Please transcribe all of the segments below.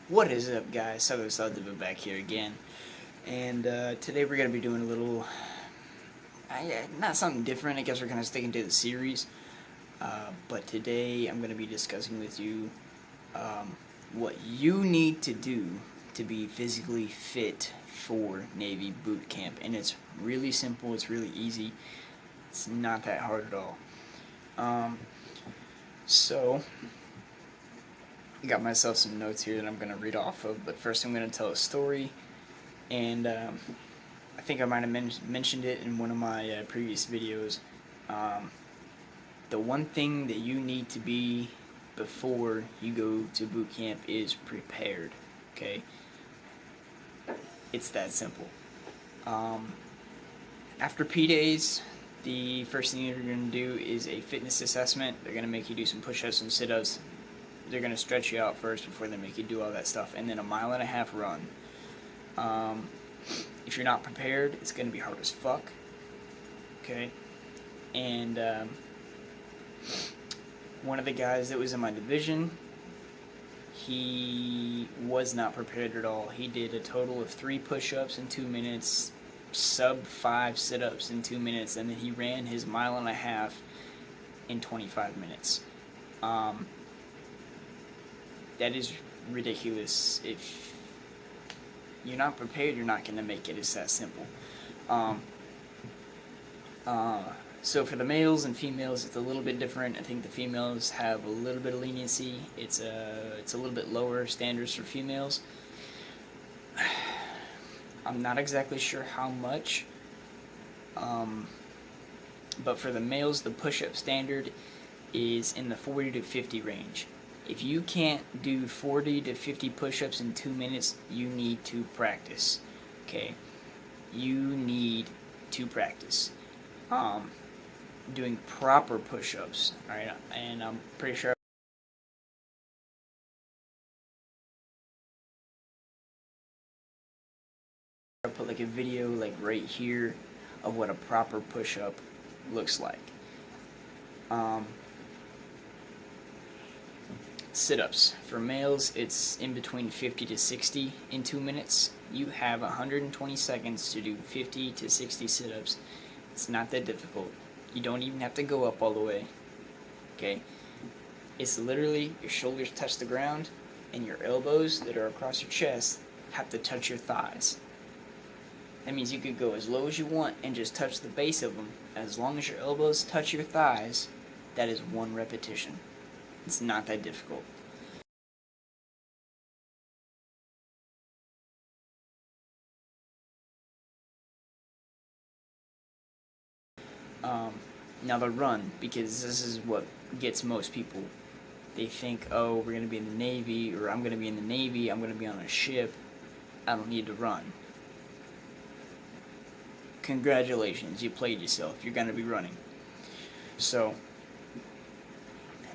What is up, guys? Southern back here again, and today we're gonna be doing a little, not something different. I guess we're kind of sticking to the series, but today I'm gonna be discussing with you what you need to do to be physically fit for Navy boot camp, and it's really simple. It's really easy. It's not that hard at all. So I got myself some notes here that I'm going to read off of, but first I'm going to tell a story, and I think I might have mentioned it in one of my previous videos. The one thing that you need to be before you go to boot camp is prepared, okay? It's that simple. After P-Days, the first thing you're going to do is a fitness assessment. They're going to make you do some push-ups and sit-ups. They're going to stretch you out first before they make you do all that stuff, and then a 1.5 mile run. If you're not prepared, it's going to be hard as fuck, okay? And one of the guys that was in my division, he was not prepared at all. He did a total of 3 push-ups in 2 minutes, sub 5 sit-ups in 2 minutes, and then he ran his 1.5 miles in 25 minutes. That is ridiculous. If you're not prepared, you're not going to make it. It's that simple. So for the males and females, it's a little bit different. I think the females have a little bit of leniency. It's a little bit lower standards for females. I'm not exactly sure how much. But for the males, the push-up standard is in the 40 to 50 range. If you can't do 40 to 50 push-ups in 2 minutes, you need to practice. Okay? You need to practice. Doing proper push-ups. Alright? And I'm pretty sure I'll put like a video like right here of what a proper push-up looks like. Sit-ups. For males, it's in between 50 to 60 in 2 minutes. You have 120 seconds to do 50 to 60 sit-ups. It's not that difficult. You don't even have to go up all the way. Okay? It's literally your shoulders touch the ground and your elbows that are across your chest have to touch your thighs. That means you could go as low as you want and just touch the base of them. As long as your elbows touch your thighs, that is 1 repetition. It's not that difficult. Now the run, because this is what gets most people. They think, oh, we're going to be in the Navy, or I'm going to be in the Navy, I'm going to be on a ship, I don't need to run. Congratulations, you played yourself, you're going to be running. So,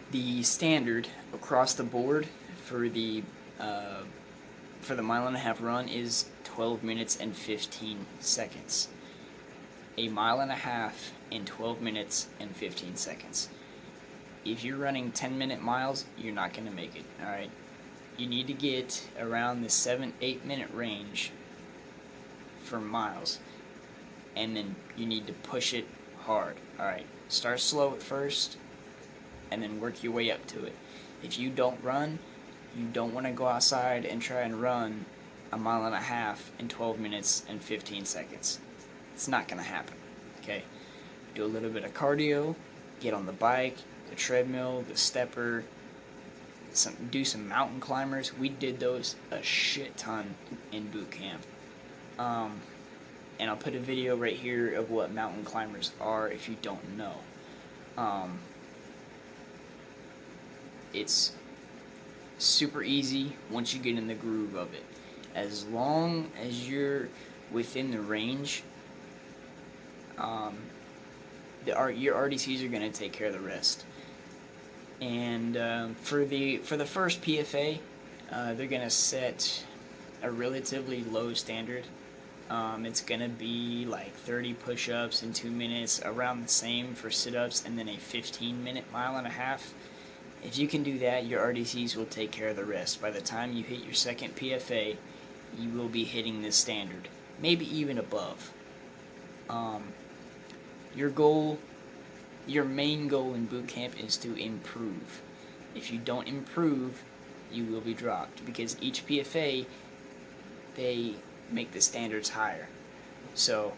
the standard across the board for the 1.5 mile run is 12 minutes and 15 seconds. A 1.5 miles in 12 minutes and 15 seconds. If you're running 10-minute miles, you're not going to make it, alright? You need to get around the 7-8 minute range for miles, and then you need to push it hard, alright? Start slow at first, and then work your way up to it. If you don't run, you don't want to go outside and try and run a 1.5 miles in 12 minutes and 15 seconds. It's not going to happen, okay? Do a little bit of cardio, get on the bike, the treadmill, the stepper, do some mountain climbers. We did those a shit ton in boot camp. And I'll put a video right here of what mountain climbers are if you don't know. It's super easy once you get in the groove of it. As long as you're within the range, your RDCs are going to take care of the rest. And for the first PFA, they're going to set a relatively low standard. It's going to be like 30 push-ups in 2 minutes, around the same for sit-ups, and then a 15-minute 1.5 miles. If you can do that, your RDCs will take care of the rest. By the time you hit your second PFA, you will be hitting this standard, maybe even above. Your goal, your main goal in boot camp is to improve. If you don't improve, you will be dropped, because each PFA, they make the standards higher. So,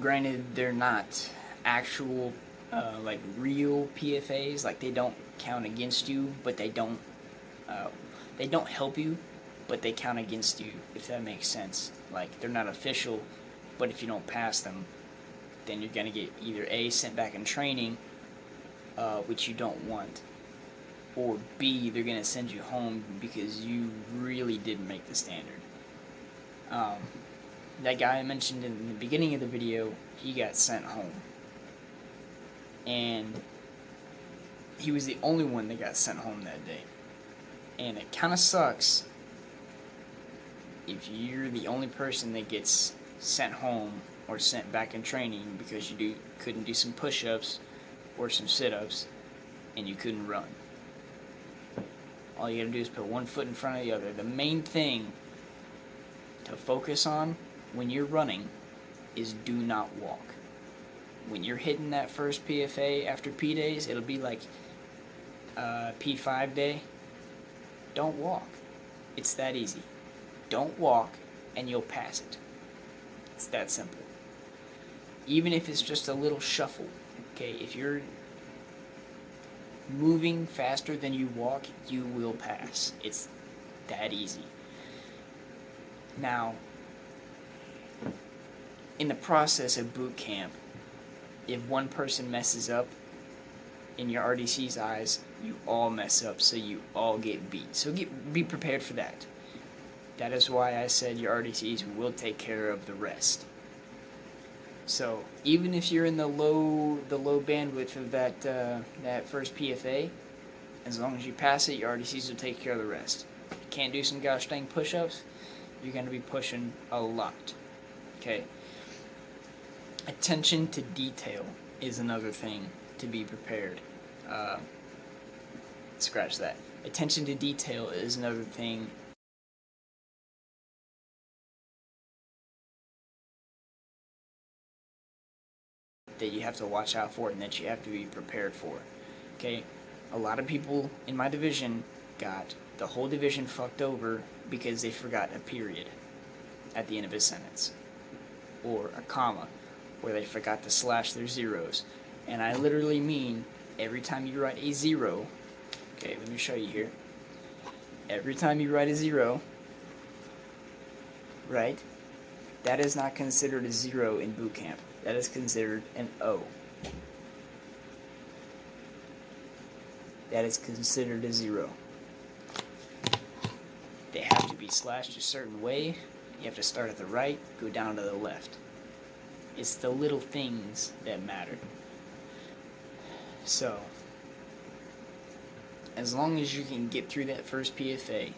granted, they're not actual, like real PFAs, like they don't count against you, but they don't help you, but they count against you, if that makes sense. Like, they're not official, but if you don't pass them, then you're gonna get either A, sent back in training, which you don't want, or B, they're gonna send you home because you really didn't make the standard. That guy I mentioned in the beginning of the video, he got sent home. And he was the only one that got sent home that day. And it kind of sucks if you're the only person that gets sent home or sent back in training because you couldn't do some push-ups or some sit-ups and you couldn't run. All you gotta do is put one foot in front of the other. The main thing to focus on when you're running is do not walk. When you're hitting that first PFA after P days, it'll be like P5 day. Don't walk. It's that easy. Don't walk and you'll pass it. It's that simple. Even if it's just a little shuffle. Okay, if you're moving faster than you walk, you will pass. It's that easy. Now, in the process of boot camp, if one person messes up, in your RDC's eyes, you all mess up, so you all get beat. So be prepared for that. That is why I said your RDCs will take care of the rest. So even if you're in the low bandwidth of that first PFA, as long as you pass it, your RDCs will take care of the rest. If you can't do some gosh dang push-ups, you're going to be pushing a lot. Okay. Attention to detail is another thing to be prepared. Scratch that. Attention to detail is another thing that you have to watch out for and that you have to be prepared for. Okay, a lot of people in my division got the whole division fucked over because they forgot a period at the end of a sentence, or a comma, where they forgot to slash their zeros. And I literally mean every time you write a zero, okay, let me show you here. Every time you write a zero, right, that is not considered a zero in boot camp. That is considered an O. That is considered a zero. They have to be slashed a certain way. You have to start at the right, go down to the left. It's the little things that matter. So, as long as you can get through that first PFA,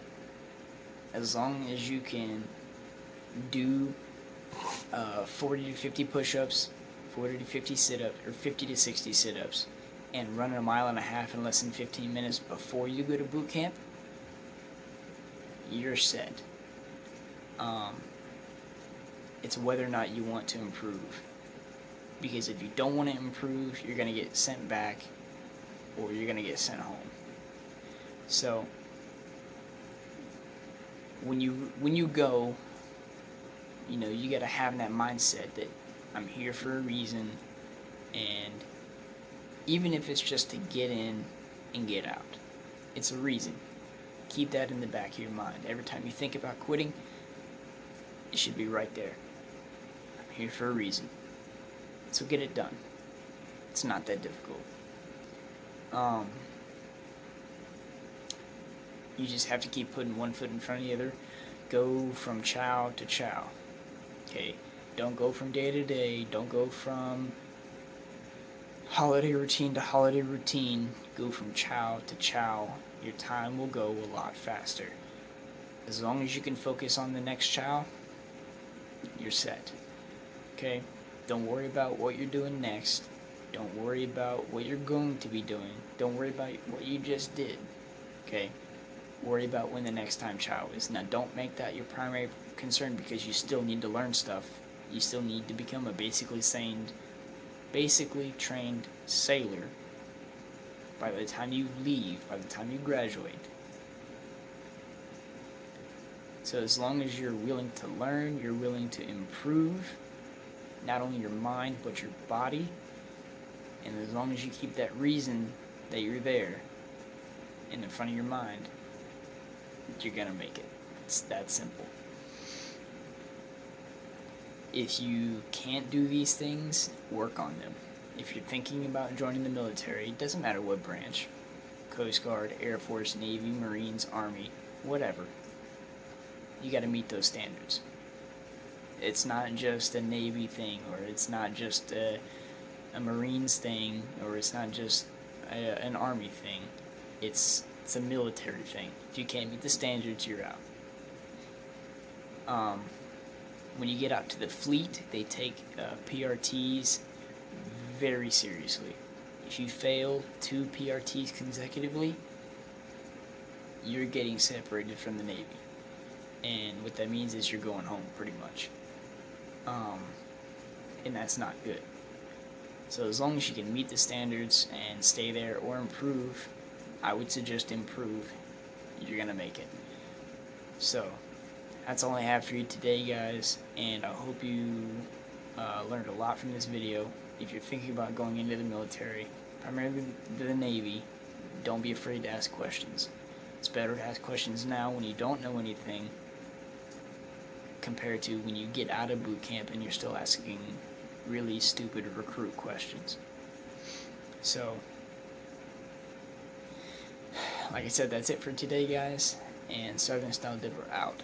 as long as you can do 40 to 50 push-ups, 40 to 50 sit-ups, or 50 to 60 sit-ups, and run a mile and a half in less than 15 minutes before you go to boot camp, you're set. It's whether or not you want to improve. Because if you don't want to improve, you're going to get sent back, or you're going to get sent home. So, when you go, you know, you got to have that mindset that I'm here for a reason, and even if it's just to get in and get out, it's a reason. Keep that in the back of your mind. Every time you think about quitting, it should be right there. I'm here for a reason. So get it done. It's not that difficult. You just have to keep putting one foot in front of the other. Go from chow to chow. Okay, don't go from day to day. Don't go from holiday routine to holiday routine. Go from chow to chow. Your time will go a lot faster. As long as you can focus on the next chow, you're set. Okay? Don't worry about what you're doing next. Don't worry about what you're going to be doing. Don't worry about what you just did. Okay? Worry about when the next time child is. Now, don't make that your primary concern, because you still need to learn stuff. You still need to become a basically trained sailor by the time you leave, by the time you graduate. So as long as you're willing to learn, you're willing to improve, not only your mind, but your body, and as long as you keep that reason that you're there in the front of your mind, you're gonna make it. It's that simple. If you can't do these things, work on them. If you're thinking about joining the military, it doesn't matter what branch, Coast Guard, Air Force, Navy, Marines, Army, whatever, you gotta meet those standards. It's not just a Navy thing, or it's not just a Marines thing, or it's not just an Army thing. It's a military thing. If you can't meet the standards, you're out. When you get out to the fleet, they take PRTs very seriously. If you fail 2 PRTs consecutively, you're getting separated from the Navy. And what that means is you're going home, pretty much. And that's not good. So as long as you can meet the standards and stay there or improve, I would suggest improve. You're gonna make it. So that's all I have for you today, guys, and I hope you learned a lot from this video. If you're thinking about going into the military, primarily the Navy, don't be afraid to ask questions. It's better to ask questions now when you don't know anything, compared to when you get out of boot camp and you're still asking really stupid recruit questions. So, like I said, that's it for today, guys, and Southern Style Dipper out.